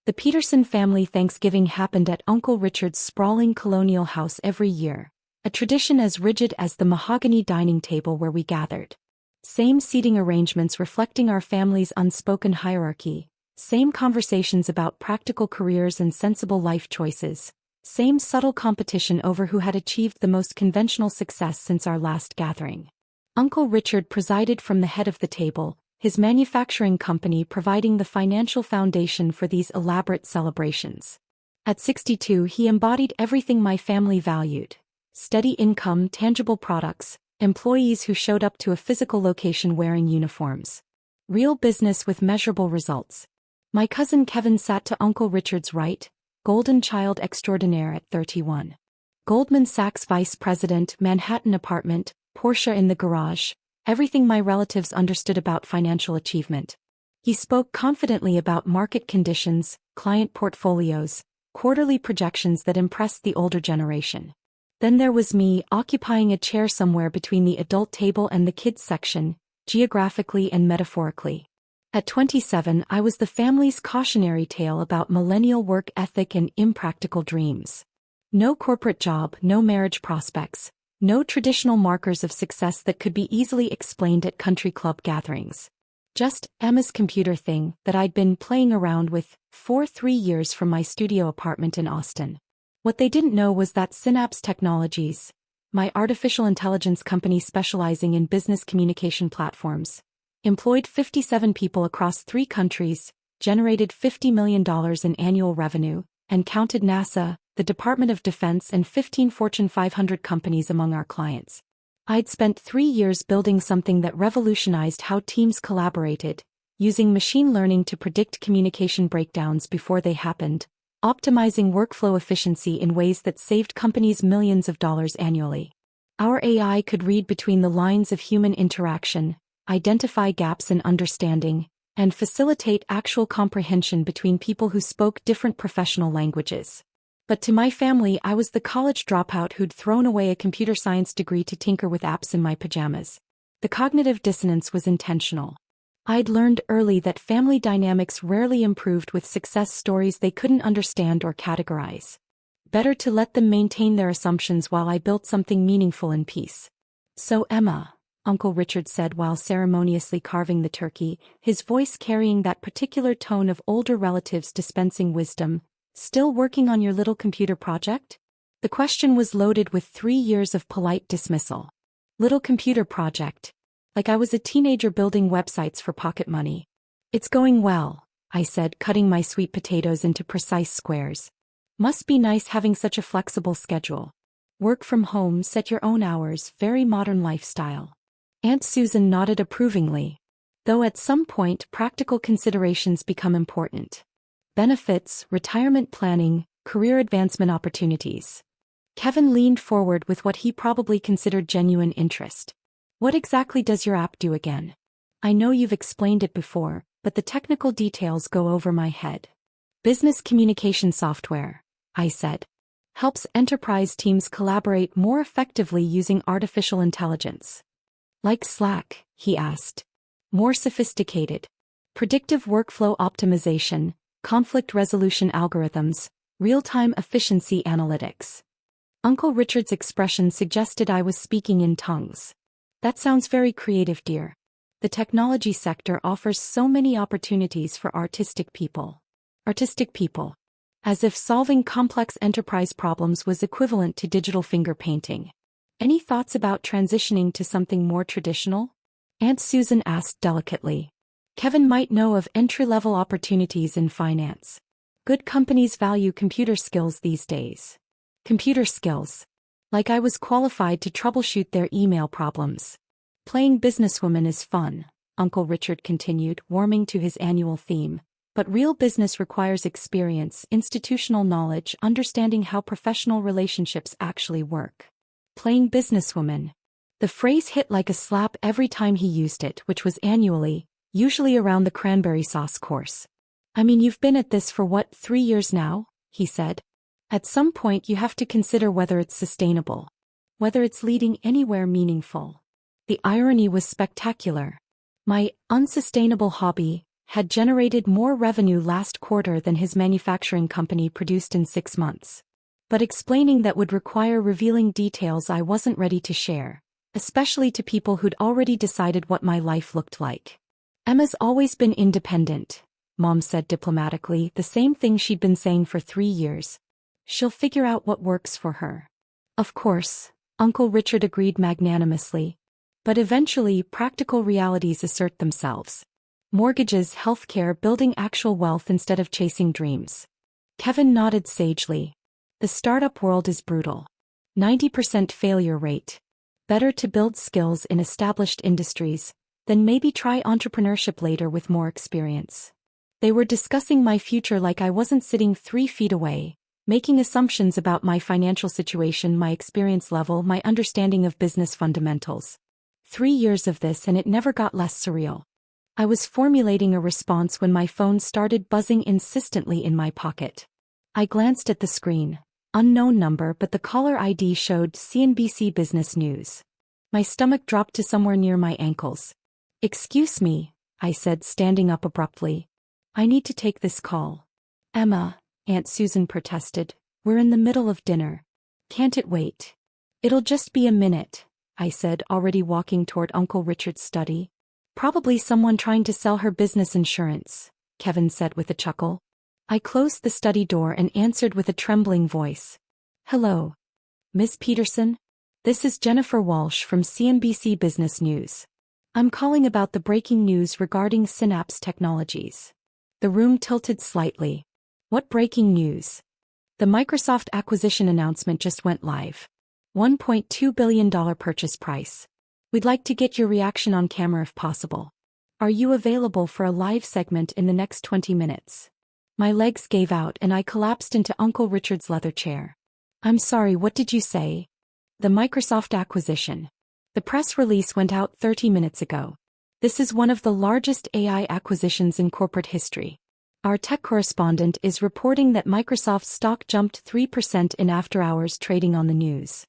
The Peterson family Thanksgiving happened at Uncle Richard's sprawling colonial house every year, a tradition as rigid as the mahogany dining table where we gathered. Same seating arrangements reflecting our family's unspoken hierarchy, same conversations about practical careers and sensible life choices, same subtle competition over who had achieved the most conventional success since our last gathering. Uncle Richard presided from the head of the table, his manufacturing company providing the financial foundation for these elaborate celebrations. At 62, he embodied everything my family valued: steady income, tangible products, employees who showed up to a physical location wearing uniforms. Real business with measurable results. My cousin Kevin sat to Uncle Richard's right, golden child extraordinaire at 31. Goldman Sachs vice president, Manhattan apartment, Porsche in the garage, everything my relatives understood about financial achievement. He spoke confidently about market conditions, client portfolios, quarterly projections that impressed the older generation. Then there was me, occupying a chair somewhere between the adult table and the kids section, geographically and metaphorically. At 27, I was the family's cautionary tale about millennial work ethic and impractical dreams. No corporate job, no marriage prospects, no traditional markers of success that could be easily explained at country club gatherings. Just Emma's computer thing that I'd been playing around with for 3 years from my studio apartment in Austin. What they didn't know was that Synapse Technologies, my artificial intelligence company specializing in business communication platforms, employed 57 people across 3 countries, generated $50 million in annual revenue, and counted NASA, the Department of Defense and 15 Fortune 500 companies among our clients. I'd spent 3 years building something that revolutionized how teams collaborated, using machine learning to predict communication breakdowns before they happened, optimizing workflow efficiency in ways that saved companies millions of dollars annually. Our AI could read between the lines of human interaction, identify gaps in understanding, and facilitate actual comprehension between people who spoke different professional languages. But to my family, I was the college dropout who'd thrown away a computer science degree to tinker with apps in my pajamas. The cognitive dissonance was intentional. I'd learned early that family dynamics rarely improved with success stories they couldn't understand or categorize. Better to let them maintain their assumptions while I built something meaningful in peace. So Emma, Uncle Richard said while ceremoniously carving the turkey, his voice carrying that particular tone of older relatives dispensing wisdom, still working on your little computer project? The question was loaded with 3 years of polite dismissal. Little computer project. Like I was a teenager building websites for pocket money. It's going well, I said, cutting my sweet potatoes into precise squares. Must be nice having such a flexible schedule. Work from home, set your own hours, very modern lifestyle. Aunt Susan nodded approvingly. Though at some point practical considerations become important. Benefits, retirement planning, career advancement opportunities. Kevin leaned forward with what he probably considered genuine interest. What exactly does your app do again? I know you've explained it before, but the technical details go over my head. Business communication software, I said. Helps enterprise teams collaborate more effectively using artificial intelligence. Like Slack, he asked. More sophisticated. Predictive workflow optimization, conflict resolution algorithms, real-time efficiency analytics. Uncle Richard's expression suggested I was speaking in tongues. That sounds very creative, dear. The technology sector offers so many opportunities for artistic people. Artistic people. As if solving complex enterprise problems was equivalent to digital finger painting. Any thoughts about transitioning to something more traditional? Aunt Susan asked delicately. Kevin might know of entry-level opportunities in finance. Good companies value computer skills these days. Computer skills. Like I was qualified to troubleshoot their email problems. Playing businesswoman is fun, Uncle Richard continued, warming to his annual theme. But real business requires experience, institutional knowledge, understanding how professional relationships actually work. Playing businesswoman. The phrase hit like a slap every time he used it, which was annually, usually around the cranberry sauce course. I mean, you've been at this for what, 3 years now? He said. At some point you have to consider whether it's sustainable. Whether it's leading anywhere meaningful. The irony was spectacular. My unsustainable hobby, had generated more revenue last quarter than his manufacturing company produced in 6 months. But explaining that would require revealing details I wasn't ready to share, especially to people who'd already decided what my life looked like. Emma's always been independent, Mom said diplomatically, the same thing she'd been saying for 3 years. She'll figure out what works for her. Of course, Uncle Richard agreed magnanimously. But eventually, practical realities assert themselves. Mortgages, healthcare, building actual wealth instead of chasing dreams. Kevin nodded sagely. The startup world is brutal. 90% failure rate. Better to build skills in established industries, then maybe try entrepreneurship later with more experience. They were discussing my future like I wasn't sitting 3 feet away, making assumptions about my financial situation, my experience level, my understanding of business fundamentals. 3 years of this and it never got less surreal. I was formulating a response when my phone started buzzing insistently in my pocket. I glanced at the screen. Unknown number, but the caller ID showed CNBC Business News. My stomach dropped to somewhere near my ankles. "Excuse me," I said, standing up abruptly. "I need to take this call." "Emma," Aunt Susan protested, "we're in the middle of dinner. Can't it wait?" "It'll just be a minute," I said, already walking toward Uncle Richard's study. "Probably someone trying to sell her business insurance," Kevin said with a chuckle. I closed the study door and answered with a trembling voice. "Hello. Miss Peterson? This is Jennifer Walsh from CNBC Business News. I'm calling about the breaking news regarding Synapse Technologies." The room tilted slightly. "What breaking news?" "The Microsoft acquisition announcement just went live. $1.2 billion purchase price. We'd like to get your reaction on camera if possible. Are you available for a live segment in the next 20 minutes? My legs gave out and I collapsed into Uncle Richard's leather chair. "I'm sorry, what did you say?" "The Microsoft acquisition. The press release went out 30 minutes ago. This is one of the largest AI acquisitions in corporate history. Our tech correspondent is reporting that Microsoft's stock jumped 3% in after-hours trading on the news."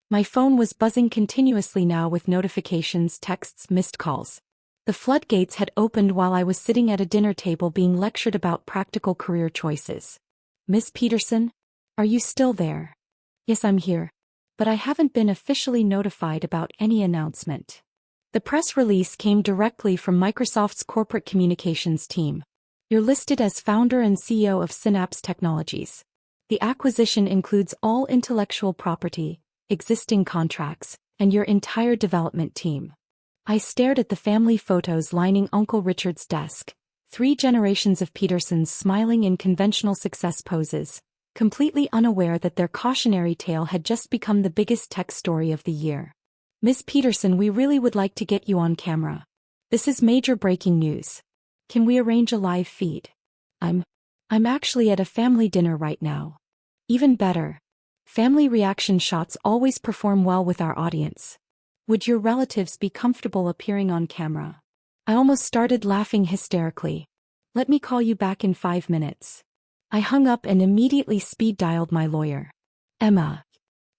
My phone was buzzing continuously now with notifications, texts, missed calls. The floodgates had opened while I was sitting at a dinner table being lectured about practical career choices. "Miss Peterson? Are you still there?" "Yes, I'm here. But I haven't been officially notified about any announcement." The press release came directly from Microsoft's corporate communications team. "You're listed as founder and CEO of Synapse Technologies. The acquisition includes all intellectual property, existing contracts, and your entire development team." I stared at the family photos lining Uncle Richard's desk, 3 generations of Petersons smiling in conventional success poses, completely unaware that their cautionary tale had just become the biggest tech story of the year. "Miss Peterson, we really would like to get you on camera. This is major breaking news. Can we arrange a live feed?" I'm actually at a family dinner right now." "Even better. Family reaction shots always perform well with our audience. Would your relatives be comfortable appearing on camera?" I almost started laughing hysterically. "Let me call you back in 5 minutes." I hung up and immediately speed-dialed my lawyer. "Emma."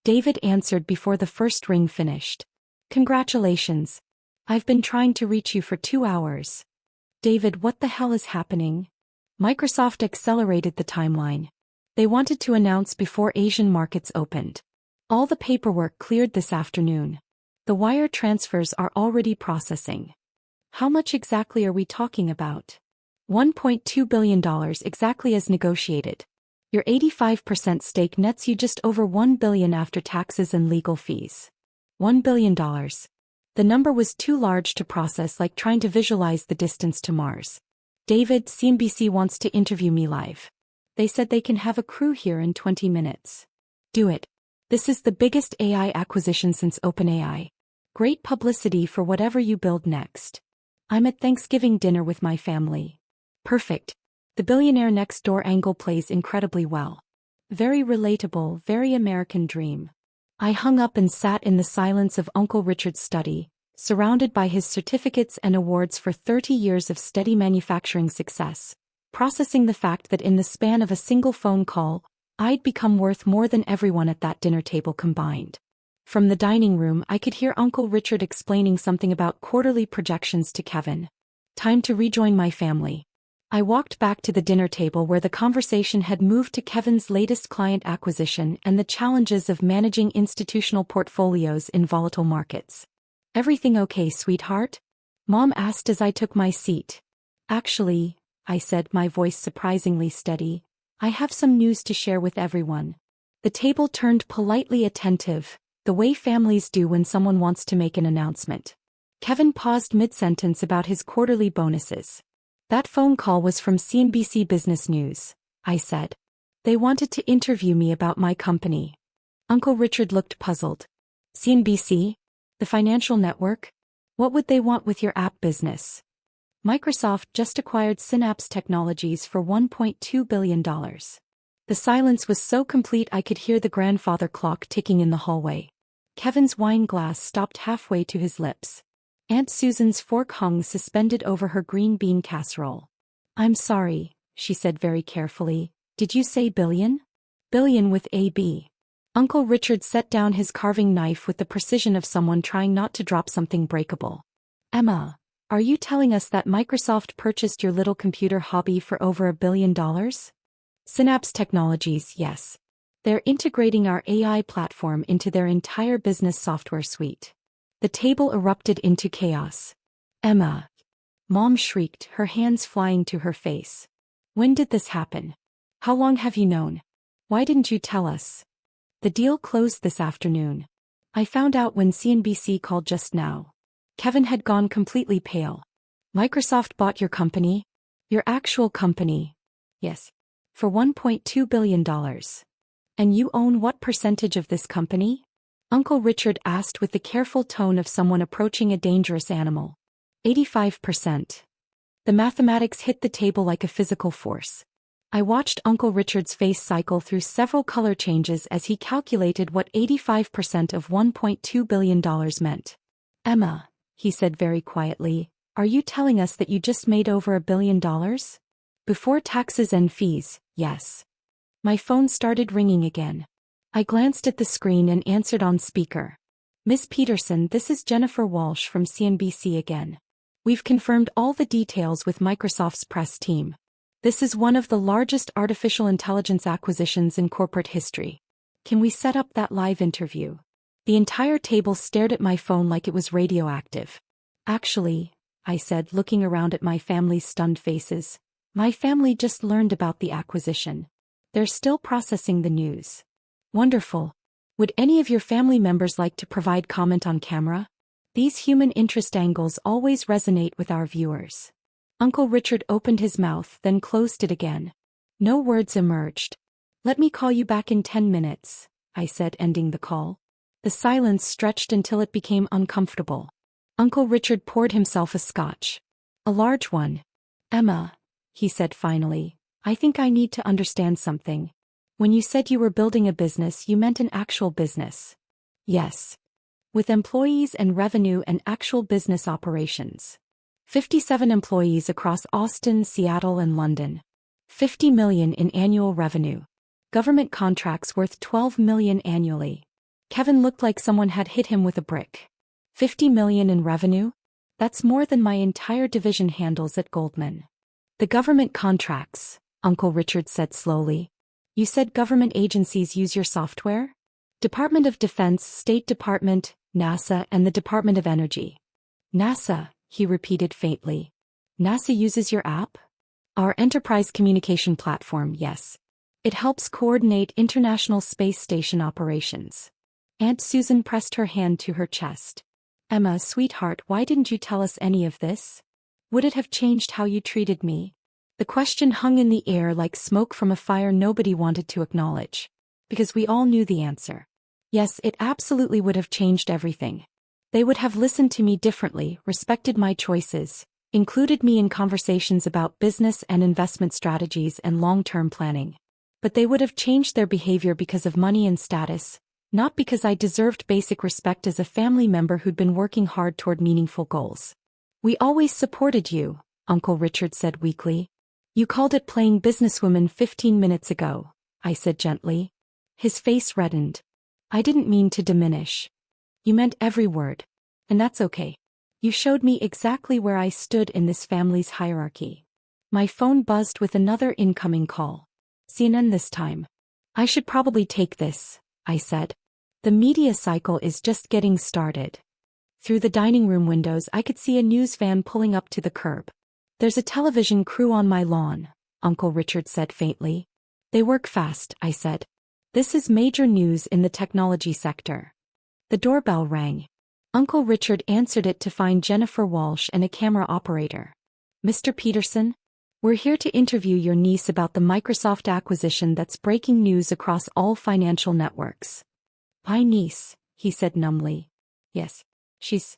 David answered before the first ring finished. "Congratulations. I've been trying to reach you for 2 hours." "David, what the hell is happening?" Microsoft accelerated the timeline. They wanted to announce before Asian markets opened. All the paperwork cleared this afternoon. The wire transfers are already processing. "How much exactly are we talking about?" $1.2 billion exactly as negotiated. Your 85% stake nets you just over $1 billion after taxes and legal fees. $1 billion. The number was too large to process, like trying to visualize the distance to Mars. "David, CNBC wants to interview me live. They said they can have a crew here in 20 minutes. Do it. This is the biggest AI acquisition since OpenAI. Great publicity for whatever you build next. I'm at Thanksgiving dinner with my family." "Perfect. The billionaire next door angle plays incredibly well. Very relatable, very American dream." I hung up and sat in the silence of Uncle Richard's study, surrounded by his certificates and awards for 30 years of steady manufacturing success, processing the fact that in the span of a single phone call, I'd become worth more than everyone at that dinner table combined. From the dining room, I could hear Uncle Richard explaining something about quarterly projections to Kevin. Time to rejoin my family. I walked back to the dinner table where the conversation had moved to Kevin's latest client acquisition and the challenges of managing institutional portfolios in volatile markets. "Everything okay, sweetheart?" Mom asked as I took my seat. "Actually," I said, my voice surprisingly steady, "I have some news to share with everyone." The table turned politely attentive, the way families do when someone wants to make an announcement. Kevin paused mid-sentence about his quarterly bonuses. "That phone call was from CNBC Business News," I said. "They wanted to interview me about my company." Uncle Richard looked puzzled. "CNBC? The financial network? What would they want with your app business?" "Microsoft just acquired Synapse Technologies for $1.2 billion. The silence was so complete I could hear the grandfather clock ticking in the hallway. Kevin's wine glass stopped halfway to his lips. Aunt Susan's fork hung suspended over her green bean casserole. "I'm sorry," she said very carefully. "Did you say billion?" "Billion with a B." Uncle Richard set down his carving knife with the precision of someone trying not to drop something breakable. "Emma, are you telling us that Microsoft purchased your little computer hobby for over $1 billion? Synapse Technologies, yes. They're integrating our AI platform into their entire business software suite." The table erupted into chaos. "Emma!" Mom shrieked, her hands flying to her face. "When did this happen? How long have you known? Why didn't you tell us?" "The deal closed this afternoon. I found out when CNBC called just now." Kevin had gone completely pale. "Microsoft bought your company? Your actual company?" "Yes. For $1.2 billion. And you own what percentage of this company?" Uncle Richard asked with the careful tone of someone approaching a dangerous animal. 85%. The mathematics hit the table like a physical force. I watched Uncle Richard's face cycle through several color changes as he calculated what 85% of $1.2 billion meant. "Emma," he said very quietly, "are you telling us that you just made over $1 billion? Before taxes and fees, yes." My phone started ringing again. I glanced at the screen and answered on speaker. "Miss Peterson, this is Jennifer Walsh from CNBC again. We've confirmed all the details with Microsoft's press team. This is one of the largest artificial intelligence acquisitions in corporate history. Can we set up that live interview?" The entire table stared at my phone like it was radioactive. "Actually," I said, looking around at my family's stunned faces, "my family just learned about the acquisition. They're still processing the news." "Wonderful. Would any of your family members like to provide comment on camera? These human interest angles always resonate with our viewers." Uncle Richard opened his mouth, then closed it again. No words emerged. "Let me call you back in 10 minutes, I said, ending the call. The silence stretched until it became uncomfortable. Uncle Richard poured himself a scotch. A large one. "Emma," he said finally, "I think I need to understand something. When you said you were building a business, you meant an actual business?" "Yes. With employees and revenue and actual business operations. 57 employees across Austin, Seattle, and London. 50 million in annual revenue. Government contracts worth 12 million annually." Kevin looked like someone had hit him with a brick. 50 million in revenue? That's more than my entire division handles at Goldman. "The government contracts," Uncle Richard said slowly. "You said government agencies use your software? Department of Defense, State Department, NASA, and the Department of Energy." "NASA," he repeated faintly. "NASA uses your app?" "Our enterprise communication platform, yes. It helps coordinate International Space Station operations." Aunt Susan pressed her hand to her chest. "Emma, sweetheart, why didn't you tell us any of this? Would it have changed how you treated me?" The question hung in the air like smoke from a fire nobody wanted to acknowledge. Because we all knew the answer. Yes, it absolutely would have changed everything. They would have listened to me differently, respected my choices, included me in conversations about business and investment strategies and long-term planning. But they would have changed their behavior because of money and status, not because I deserved basic respect as a family member who'd been working hard toward meaningful goals. "We always supported you," Uncle Richard said weakly. "You called it playing businesswoman 15 minutes ago," I said gently. His face reddened. "I didn't mean to diminish. You meant every word. And that's okay. You showed me exactly where I stood in this family's hierarchy." My phone buzzed with another incoming call. CNN this time. I should probably take this, I said. The media cycle is just getting started. Through the dining room windows I could see a news van pulling up to the curb. There's a television crew on my lawn, Uncle Richard said faintly. They work fast, I said. This is major news in the technology sector. The doorbell rang. Uncle Richard answered it to find Jennifer Walsh and a camera operator. Mr. Peterson? We're here to interview your niece about the Microsoft acquisition that's breaking news across all financial networks. My niece, he said numbly. Yes. She's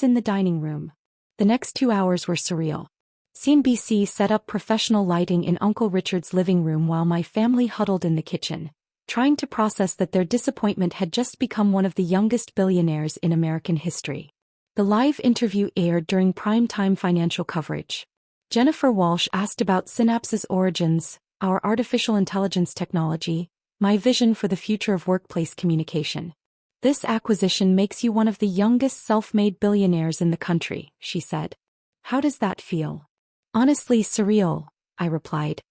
in the dining room. The next 2 hours were surreal. CNBC set up professional lighting in Uncle Richard's living room while my family huddled in the kitchen, trying to process that their disappointment had just become one of the youngest billionaires in American history. The live interview aired during primetime financial coverage. Jennifer Walsh asked about Synapse's origins, our artificial intelligence technology, my vision for the future of workplace communication. This acquisition makes you one of the youngest self-made billionaires in the country, she said. How does that feel? Honestly surreal, I replied.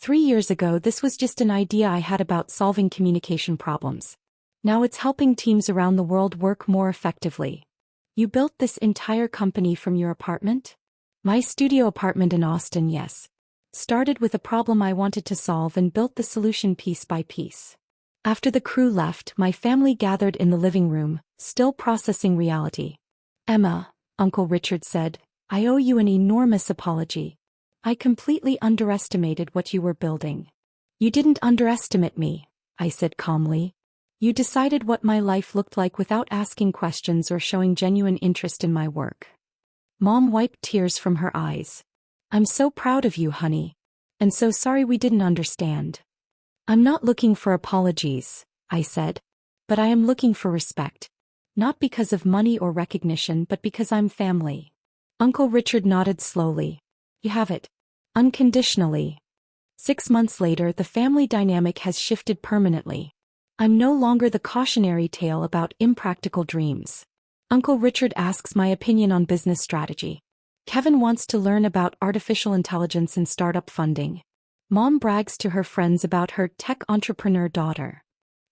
3 years ago this was just an idea I had about solving communication problems. Now it's helping teams around the world work more effectively. You built this entire company from your apartment? My studio apartment in Austin, yes. Started with a problem I wanted to solve and built the solution piece by piece. After the crew left, my family gathered in the living room, still processing reality. Emma, Uncle Richard said, I owe you an enormous apology. I completely underestimated what you were building. You didn't underestimate me, I said calmly. You decided what my life looked like without asking questions or showing genuine interest in my work. Mom wiped tears from her eyes. I'm so proud of you, honey. And so sorry we didn't understand. I'm not looking for apologies, I said. But I am looking for respect. Not because of money or recognition but because I'm family. Uncle Richard nodded slowly. You have it. Unconditionally. 6 months later the family dynamic has shifted permanently. I'm no longer the cautionary tale about impractical dreams. Uncle Richard asks my opinion on business strategy. Kevin wants to learn about artificial intelligence and startup funding. Mom brags to her friends about her tech entrepreneur daughter.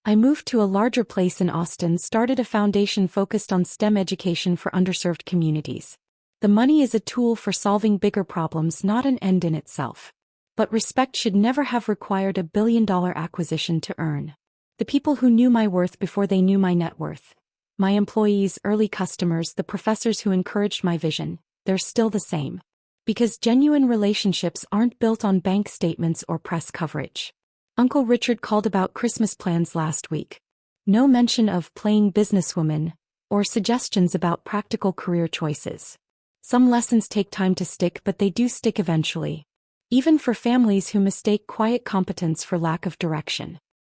I moved to a larger place in Austin, started a foundation focused on STEM education for underserved communities. The money is a tool for solving bigger problems, not an end in itself. But respect should never have required a billion-dollar acquisition to earn. The people who knew my worth before they knew my net worth. My employees, early customers, the professors who encouraged my vision, they're still the same. Because genuine relationships aren't built on bank statements or press coverage. Uncle Richard called about Christmas plans last week. No mention of playing businesswoman or suggestions about practical career choices. Some lessons take time to stick, but they do stick eventually. Even for families who mistake quiet competence for lack of direction.